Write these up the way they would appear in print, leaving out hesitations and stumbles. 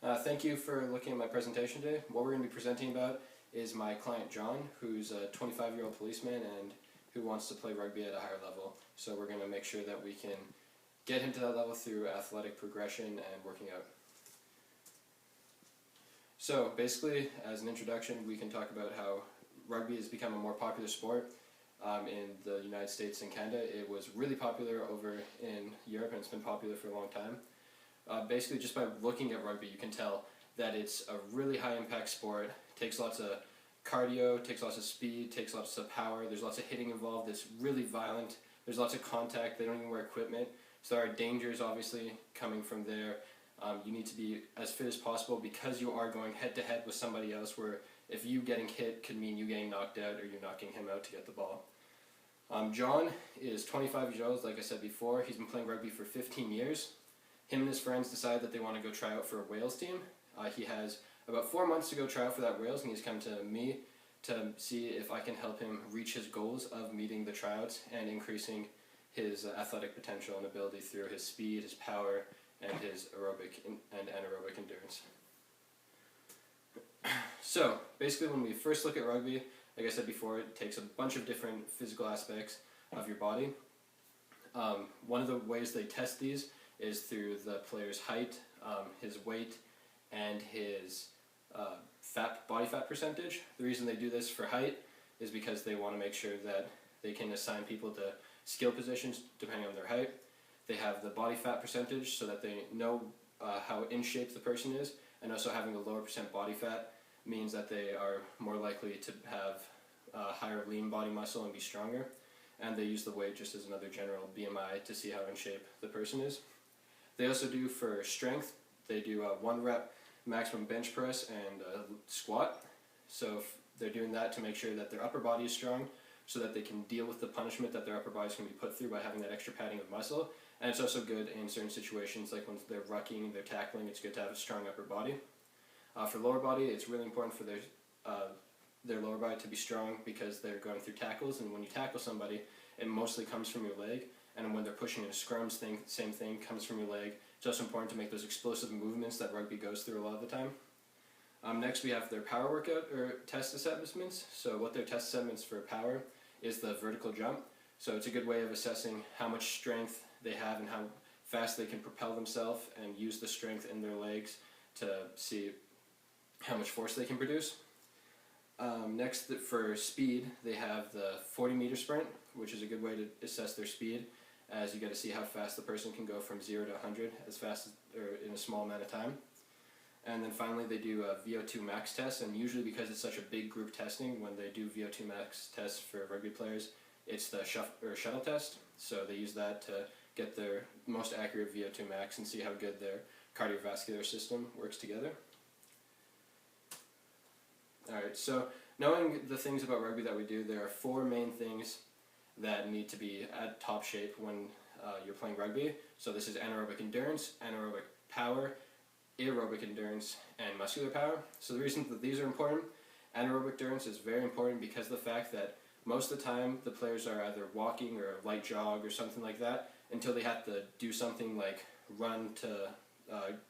Thank you for looking at my presentation today. What we're going to be presenting about is my client John, who's a 25-year-old policeman and who wants to play rugby at a higher level. So we're going to make sure that we can get him to that level through athletic progression and working out. So basically, as an introduction, we can talk about how rugby has become a more popular sport in the United States and Canada. It was really popular over in Europe, and it's been popular for a long time. Basically, just by looking at rugby, you can tell that it's a really high-impact sport. Takes lots of cardio, takes lots of speed, takes lots of power. There's lots of hitting involved. It's really violent. There's lots of contact. They don't even wear equipment. So there are dangers, obviously, coming from there. You need to be as fit as possible because you are going head-to-head with somebody else, where if you getting hit could mean you getting knocked out or you're knocking him out to get the ball. John is 25 years old, like I said before. He's been playing rugby for 15 years. Him and his friends decided that they want to go try out for a Wales team. He has about 4 months to go try out for that Wales, and he's come to me to see if I can help him reach his goals of meeting the tryouts and increasing his athletic potential and ability through his speed, his power, and his aerobic and anaerobic endurance. So, basically when we first look at rugby, like I said before, it takes a bunch of different physical aspects of your body. One of the ways they test these is through the player's height, his weight, and his body fat percentage. The reason they do this for height is because they want to make sure that they can assign people to skill positions depending on their height. They have the body fat percentage so that they know how in shape the person is, and also having a lower percent body fat means that they are more likely to have higher lean body muscle and be stronger. And they use the weight just as another general BMI to see how in shape the person is. They also do for strength, they do 1 rep maximum bench press and squat. So if they're doing that to make sure that their upper body is strong so that they can deal with the punishment that their upper body is going to be put through by having that extra padding of muscle. And it's also good in certain situations, like when they're rucking, they're tackling, it's good to have a strong upper body. For lower body, it's really important for their lower body to be strong because they're going through tackles, and when you tackle somebody, it mostly comes from your leg. And when they're pushing in a scrums, same thing, comes from your leg. It's also important to make those explosive movements that rugby goes through a lot of the time. Next we have their power workout or test assessments. So what their test assessments for power is the vertical jump. So it's a good way of assessing how much strength they have and how fast they can propel themselves and use the strength in their legs to see how much force they can produce. Next, for speed, they have the 40-meter sprint, which is a good way to assess their speed, as you get to see how fast the person can go from 0 to 100 as fast or in a small amount of time. And then finally, they do a VO2 max test, and usually because it's such a big group testing, when they do VO2 max tests for rugby players, it's the shuttle test. So they use that to get their most accurate VO2 max and see how good their cardiovascular system works together. Alright, so knowing the things about rugby that we do, there are 4 main things that need to be at top shape when you're playing rugby. So this is anaerobic endurance, anaerobic power, aerobic endurance, and muscular power. So the reason that these are important, anaerobic endurance is very important because of the fact that most of the time the players are either walking or a light jog or something like that until they have to do something like run to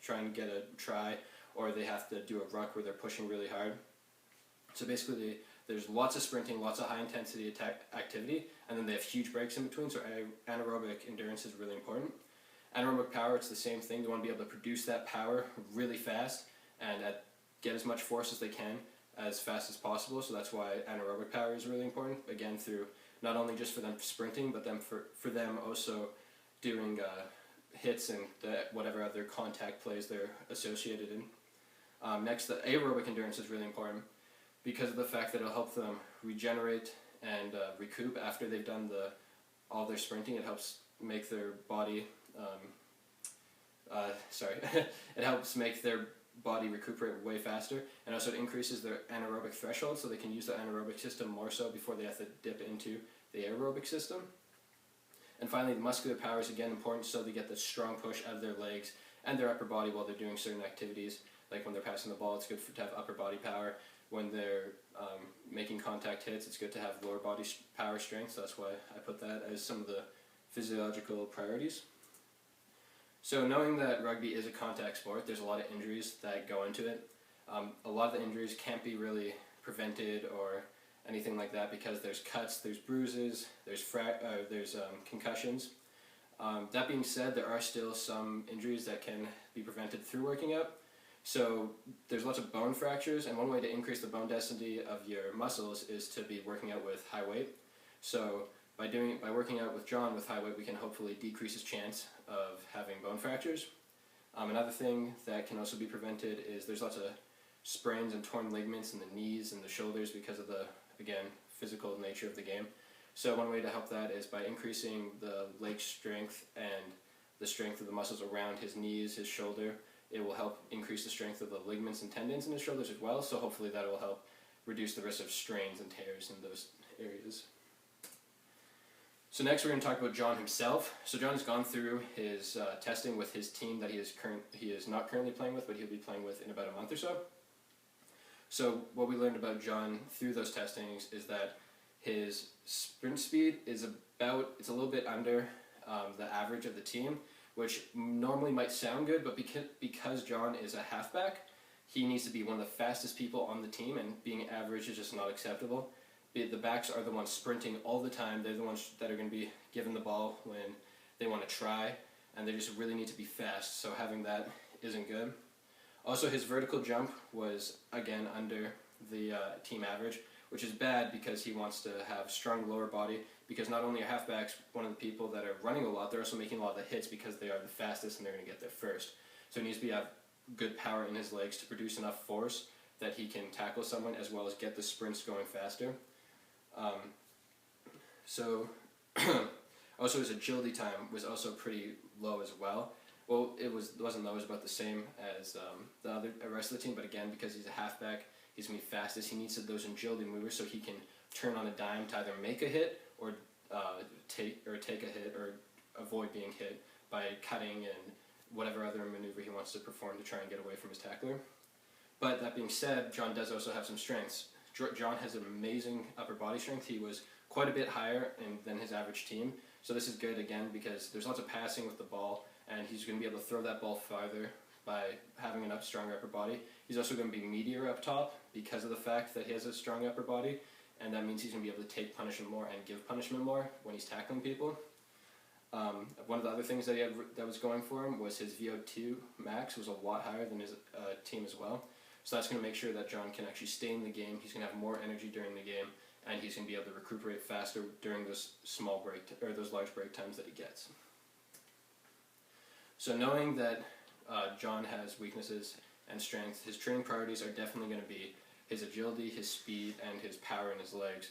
try and get a try, or they have to do a ruck where they're pushing really hard. So basically there's lots of sprinting, lots of high intensity activity, and then they have huge breaks in between, so anaerobic endurance is really important. Anaerobic power, it's the same thing. They want to be able to produce that power really fast and get as much force as they can as fast as possible, so that's why anaerobic power is really important, again through not only just for them sprinting, but for them also doing hits and whatever other contact plays they're associated in. Next, the aerobic endurance is really important because of the fact that it'll help them regenerate and recoup after they've done all their sprinting. It helps make their body, it helps make their body recuperate way faster, and also it increases their anaerobic threshold, so they can use the anaerobic system more so before they have to dip into the aerobic system. And finally, the muscular power is again important, so they get the strong push out of their legs and their upper body while they're doing certain activities. Like when they're passing the ball, it's good to have upper body power. When they're making contact hits, it's good to have lower body power strength, so that's why I put that as some of the physiological priorities. So knowing that rugby is a contact sport, there's a lot of injuries that go into it. A lot of the injuries can't be really prevented or anything like that because there's cuts, there's bruises, there's concussions. That being said, there are still some injuries that can be prevented through working out. So there's lots of bone fractures, and one way to increase the bone density of your muscles is to be working out with high weight. So by working out with John with high weight, we can hopefully decrease his chance of having bone fractures. Another thing that can also be prevented is there's lots of sprains and torn ligaments in the knees and the shoulders because of the, again, physical nature of the game. So one way to help that is by increasing the leg strength and the strength of the muscles around his knees, his shoulder. It will help increase the strength of the ligaments and tendons in his shoulders as well, so hopefully that will help reduce the risk of strains and tears in those areas. So next we're going to talk about John himself. So John has gone through his testing with his team that he is not currently playing with, but he'll be playing with in about a month or so. So what we learned about John through those testings is that his sprint speed is it's a little bit under the average of the team, which normally might sound good, but because John is a halfback, he needs to be one of the fastest people on the team, and being average is just not acceptable. The backs are the ones sprinting all the time. They're the ones that are going to be given the ball when they want to try, and they just really need to be fast, so having that isn't good. Also, his vertical jump was, again, under the team average, which is bad because he wants to have strong lower body, because not only are halfbacks one of the people that are running a lot, they're also making a lot of the hits because they are the fastest and they're going to get there first. So he needs to have good power in his legs to produce enough force that he can tackle someone as well as get the sprints going faster. Also his agility time was also pretty low as well. Well, it wasn't low, it was about the same as the rest of the team, but again, because he's a halfback, he's going to be fastest, he needs those agility movers so he can turn on a dime to either make a hit or take a hit or avoid being hit by cutting and whatever other maneuver he wants to perform to try and get away from his tackler. But that being said, John does also have some strengths. John has an amazing upper body strength. He was quite a bit higher than his average team, so this is good again because there's lots of passing with the ball, and he's going to be able to throw that ball farther by having a stronger upper body. He's also going to be meatier up top because of the fact that he has a strong upper body, and that means he's going to be able to take punishment more and give punishment more when he's tackling people. One of the other things that he had that was going for him was his VO2 max was a lot higher than his team as well. So that's going to make sure that John can actually stay in the game. He's going to have more energy during the game, and he's going to be able to recuperate faster during those those large break times that he gets. So knowing that John has weaknesses and strengths, his training priorities are definitely going to be his agility, his speed, and his power in his legs.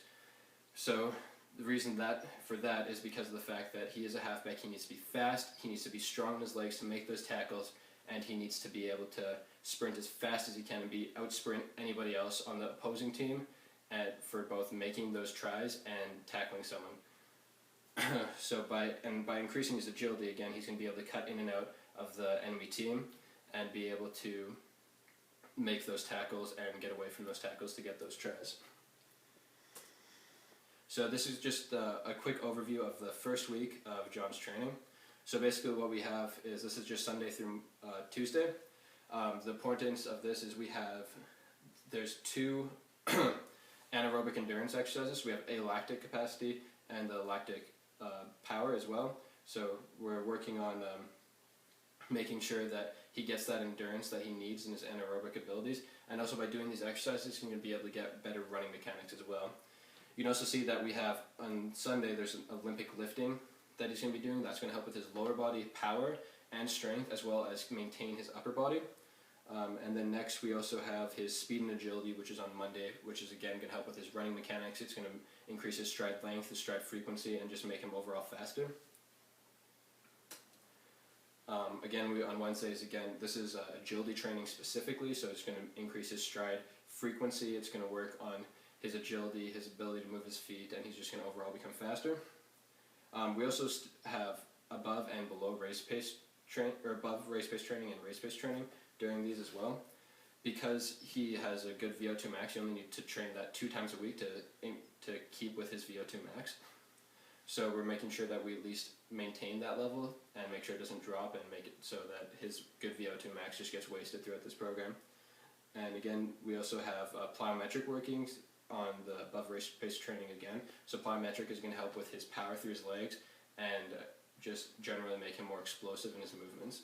So the reason for that is because of the fact that he is a halfback. He needs to be fast, he needs to be strong in his legs to make those tackles, and he needs to be able to sprint as fast as he can and out-sprint anybody else on the opposing team for both making those tries and tackling someone. So by increasing his agility, again, he's going to be able to cut in and out of the enemy team and be able to make those tackles and get away from those tackles to get those tries. So this is just a quick overview of the first week of John's training. So basically what we have is, this is just Sunday through Tuesday. The importance of this is there's two anaerobic endurance exercises. We have a lactic capacity and the lactic power as well. So we're working on making sure that he gets that endurance that he needs in his anaerobic abilities. And also by doing these exercises, he's going to be able to get better running mechanics as well. You can also see that we have, on Sunday, there's an Olympic lifting that he's going to be doing. That's going to help with his lower body power and strength, as well as maintain his upper body. And then next we also have his speed and agility, which is on Monday, which is again going to help with his running mechanics. It's going to increase his stride length, his stride frequency, and just make him overall faster. Again, on Wednesdays, this is agility training specifically, so it's going to increase his stride frequency. It's going to work on his agility, his ability to move his feet, and he's just going to overall become faster. We also have above and below race pace training, or above race pace training and race pace training during these as well. Because he has a good VO2 max, you only need to train that 2 times a week to keep with his VO2 max. So we're making sure that we at least maintain that level and make sure it doesn't drop, and make it so that his good VO2 max just gets wasted throughout this program. And again, we also have plyometric workings on the above race pace training again. So plyometric is going to help with his power through his legs and just generally make him more explosive in his movements.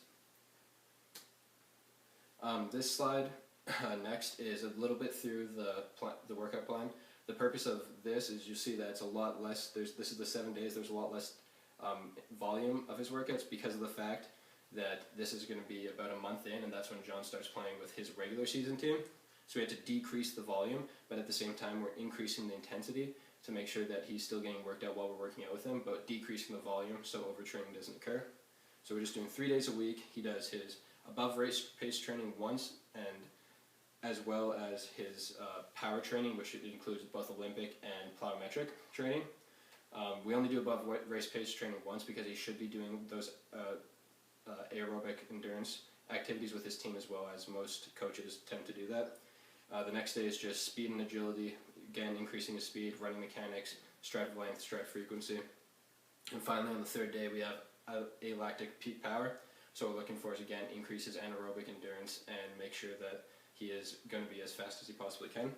This slide next is a little bit through the workout plan. The purpose of this is you see that it's a lot less, this is the 7 days, there's a lot less volume of his workouts because of the fact that this is going to be about a month in, and that's when John starts playing with his regular season team. So we had to decrease the volume, but at the same time we're increasing the intensity to make sure that he's still getting worked out while we're working out with him, but decreasing the volume so overtraining doesn't occur. So we're just doing 3 days a week. He does his above race pace training once, and as well as his power training, which includes both Olympic and plyometric training. We only do above race pace training once because he should be doing those aerobic endurance activities with his team as well, as most coaches tend to do that. The next day is just speed and agility, again increasing his speed, running mechanics, stride length, stride frequency. And finally on the third day we have alactic peak power. So what we're looking for is again increase his anaerobic endurance and make sure that he is going to be as fast as he possibly can.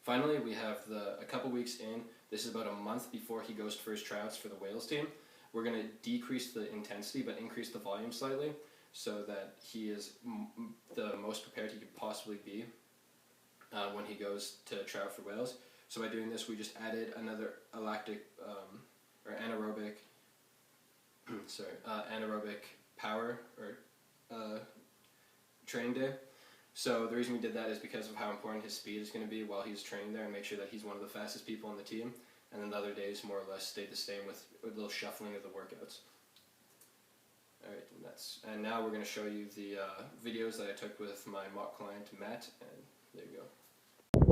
Finally, we have a couple weeks in. This is about a month before he goes for his tryouts for the Wales team. We're going to decrease the intensity but increase the volume slightly so that he is the most prepared he could possibly be when he goes to try out for Wales. So by doing this, we just added another lactic or anaerobic, anaerobic power or training day. So the reason we did that is because of how important his speed is going to be while he's training there, and make sure that he's one of the fastest people on the team. And then the other days more or less stayed the same with a little shuffling of the workouts. Alright, and now we're going to show you the videos that I took with my mock client Matt, and there you go.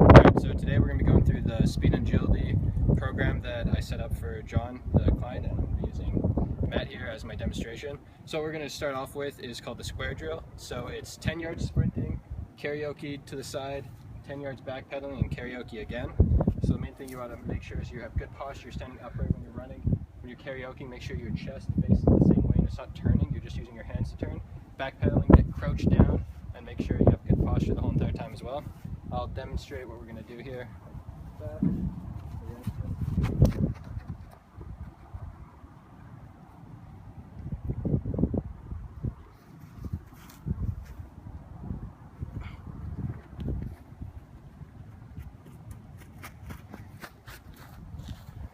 Alright, so today we're going to be going through the speed and agility program that I set up for John, the client, and I'm going to be using Matt here as my demonstration. So what we're going to start off with is called the square drill. So it's 10 yards sprinting, karaoke to the side, 10 yards backpedaling, and karaoke again. So the main thing you want to make sure is you have good posture, standing upright when you're running. When you're karaokeing, make sure your chest faces the same way and it's not turning, you're just using your hands to turn. Backpedaling, get crouched down and make sure you have good posture the whole entire time as well. I'll demonstrate what we're going to do here.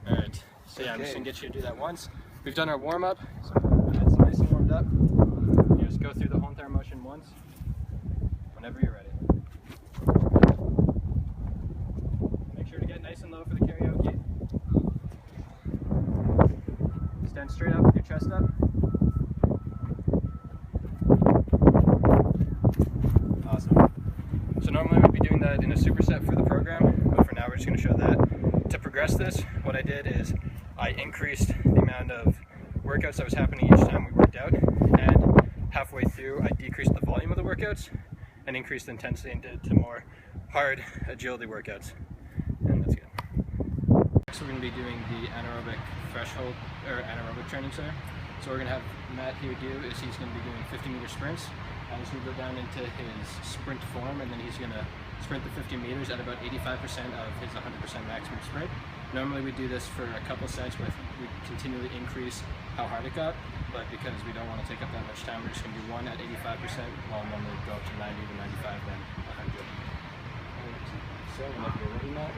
Alright, so yeah, I'm just going to get you to do that once. We've done our warm-up, so that's nice and warmed up. You just go through the whole entire motion once, whenever you're ready. Make sure to get nice and low for the karaoke. Stand straight up with your chest up. Awesome. So normally we'd be doing that in a superset for the program, but for now we're just going to show that. To progress this, what I did is I increased the amount of workouts that was happening each time we worked out, and halfway through I decreased the volume of the workouts and increased the intensity and did to more hard agility workouts. And that's good. Next we're going to be doing the anaerobic threshold, or anaerobic training, sorry. So what we're going to have Matt here do is he's going to be doing 50-meter sprints. He's going to go down into his sprint form, and then he's going to sprint the 50 meters at about 85% of his 100% maximum sprint. Normally we do this for a couple sets where we continually increase how hard it got, but because we don't want to take up that much time, we're just going to do one at 85%, while normally go up to 90 to 95, then 100. So whenever you're ready, Matt.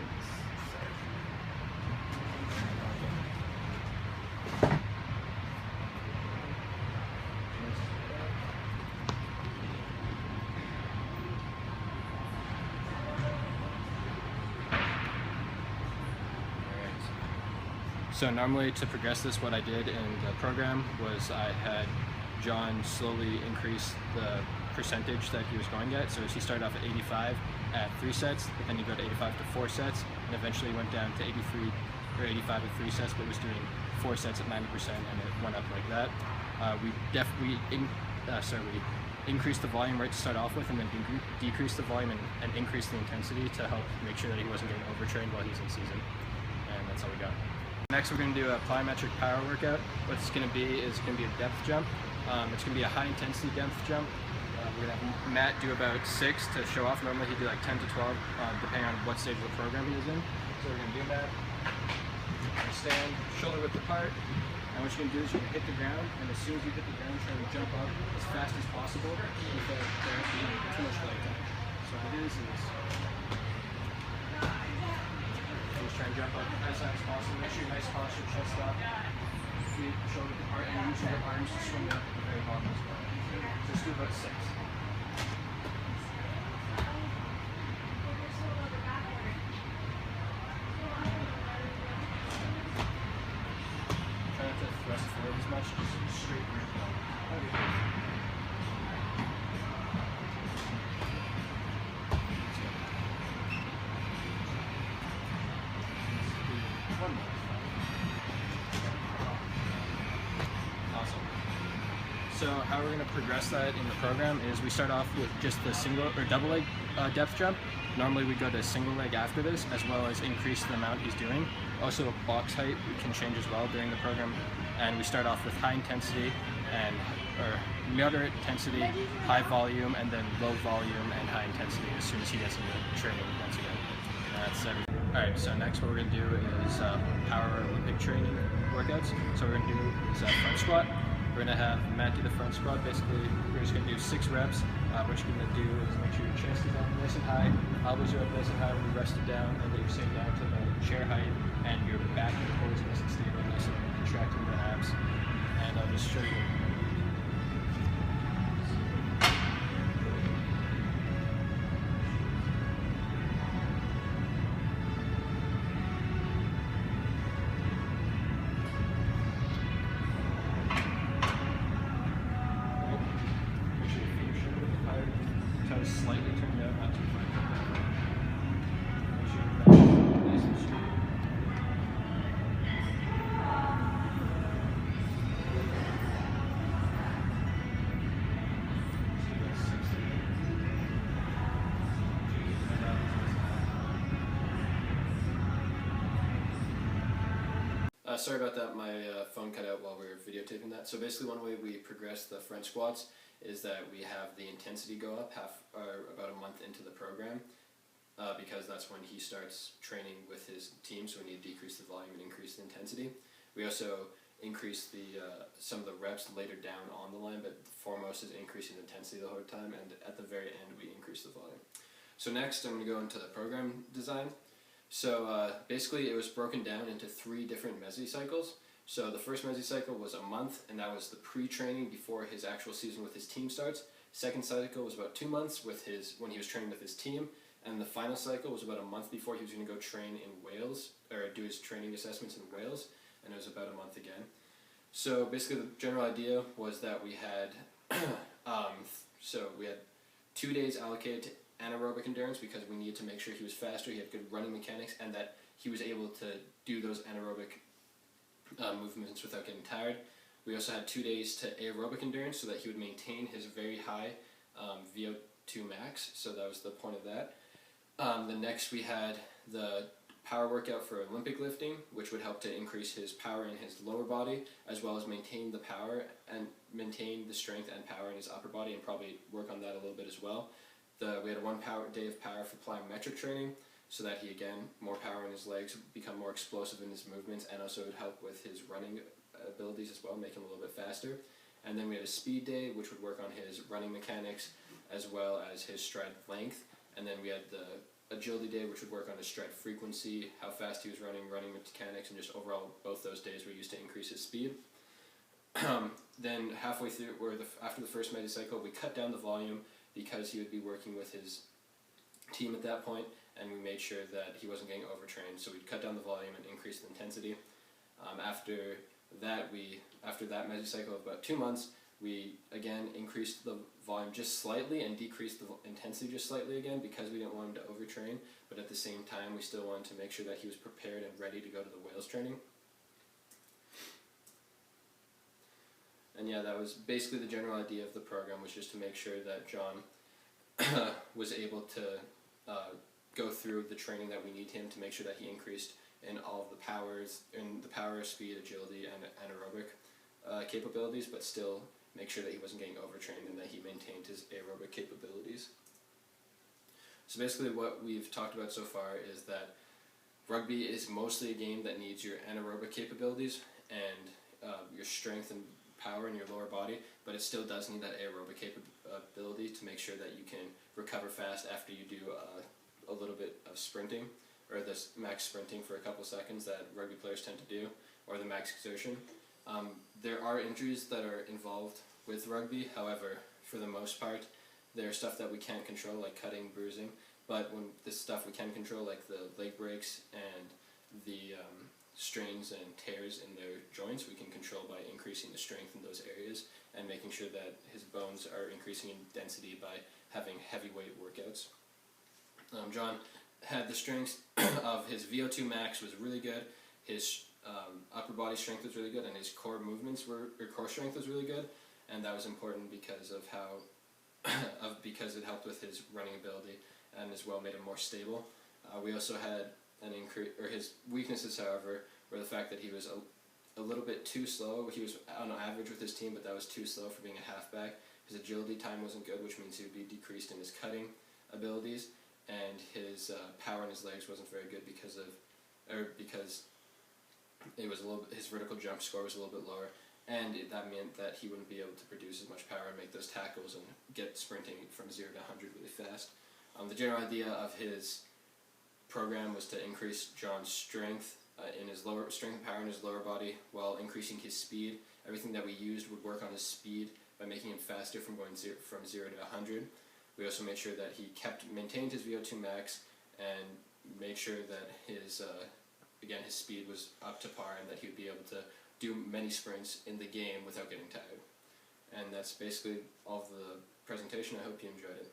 So normally to progress this, what I did in the program was I had John slowly increase the percentage that he was going at. So as he started off at 85 at 3 sets, but then he got 85 to 4 sets, and eventually went down to 83 or 85 at 3 sets, but was doing 4 sets at 90%, and it went up like that. We increased the volume right to start off with, and then decreased the volume and increased the intensity to help make sure that he wasn't getting overtrained while he's in season. And that's all we got. Next we're going to do a plyometric power workout. What it's going to be is going to be a depth jump. It's going to be a high intensity depth jump. We're going to have Matt do about 6 to show off. Normally he'd do like 10 to 12 depending on what stage of the program he is in. So we're going to do that. We're going to stand shoulder width apart. And what you're going to do is you're going to hit the ground, and as soon as you hit the ground, try to jump up as fast as possible without there being too much leg time. So what it is just try and jump up as high as possible. Make sure you're nice posture, chest up, feet shoulder width apart, and use your arms to swing up at the very bottom as well. So let's do about 6. As much just straight through. Okay. One more. Awesome. So how we're going to progress that in the program is we start off with just the single or double leg depth jump. Normally we go to single leg after this, as well as increase the amount he's doing. Also box height can change as well during the program. And we start off with high intensity or moderate intensity, high volume, and then low volume and high intensity as soon as he gets into training once again. That's everything. Alright, so next what we're going to do is power Olympic training workouts. So what we're going to do is a front squat. We're going to have Matt do the front squat. Basically, we're just going to do 6 reps. What you're going to do is make sure your chest is up nice and high, elbows are up nice and high when you rest it down, and that you're sitting down to the chair height, and your back and core is nice and stable, nice and contracting the abs. And I'll just show you. Try to slightly turn it out, not too far. Make sure your back is nice and straight. Sorry about that, my phone cut out while we were videotaping that. So basically one way we progress the front squats is that we have the intensity go up about a month into the program because that's when he starts training with his team, so we need to decrease the volume and increase the intensity. We also increase some of the reps later down on the line, but foremost is increasing the intensity the whole time, and at the very end we increase the volume. So next I'm going to go into the program design. So basically it was broken down into 3 different mesocycles. So the first mesocycle was a month, and that was the pre-training before his actual season with his team starts. Second cycle was about 2 months when he was training with his team, and the final cycle was about a month before he was going to go train in Wales, or do his training assessments in Wales, and it was about a month again. So basically the general idea was that we had we had 2 days allocated to anaerobic endurance because we needed to make sure he was faster, he had good running mechanics, and that he was able to do those anaerobic movements without getting tired. We also had 2 days to aerobic endurance so that he would maintain his very high VO2 max, so that was the point of that. Then next we had the power workout for Olympic lifting, which would help to increase his power in his lower body, as well as maintain the power and maintain the strength and power in his upper body, and probably work on that a little bit as well. We had a 1 day of power for plyometric training, so that he, again, more power in his legs, become more explosive in his movements, and also would help with his running abilities as well, make him a little bit faster. And then we had a speed day, which would work on his running mechanics, as well as his stride length. And then we had the agility day, which would work on his stride frequency, how fast he was running mechanics, and just overall both those days were used to increase his speed. Then halfway through, after the first mesocycle, we cut down the volume because he would be working with his team at that point, and we made sure that he wasn't getting overtrained, so we'd cut down the volume and increase the intensity. After that mesocycle of about 2 months, we again increased the volume just slightly and decreased the intensity just slightly again because we didn't want him to overtrain, but at the same time we still wanted to make sure that he was prepared and ready to go to the Wales training. And yeah, that was basically the general idea of the program, was just to make sure that John was able to go through the training that we need him to make sure that he increased in all of the powers, in the power, speed, agility, and anaerobic capabilities, but still make sure that he wasn't getting overtrained and that he maintained his aerobic capabilities. So basically what we've talked about so far is that rugby is mostly a game that needs your anaerobic capabilities and your strength and power in your lower body, but it still does need that aerobic capability to make sure that you can recover fast after you do a little bit of sprinting, or this max sprinting for a couple seconds that rugby players tend to do, or the max exertion. There are injuries that are involved with rugby, however, for the most part, there's stuff that we can't control, like cutting, bruising, but when the stuff we can control, like the leg breaks and the strains and tears in their joints, we can control by increasing the strength in those areas and making sure that his bones are increasing in density by having heavyweight workouts. John had the strength of his VO2 max was really good, his upper body strength was really good, and his core movements or core strength was really good, and that was important because of how because it helped with his running ability and as well made him more stable. We also had an increase, or his weaknesses, however, were the fact that he was a little bit too slow. He was on average with his team, but that was too slow for being a halfback. His agility time wasn't good, which means he would be decreased in his cutting abilities, and his power in his legs wasn't very good because it was his vertical jump score was a little bit lower, and that meant that he wouldn't be able to produce as much power and make those tackles and get sprinting from 0 to 100 really fast. The general idea of his program was to increase John's strength in his strength and power in his lower body while increasing his speed. Everything that we used would work on his speed by making him faster from going from 0 to 100. We also made sure that he maintained his VO2 max and made sure that his speed was up to par and that he would be able to do many sprints in the game without getting tired. And that's basically all of the presentation. I hope you enjoyed it.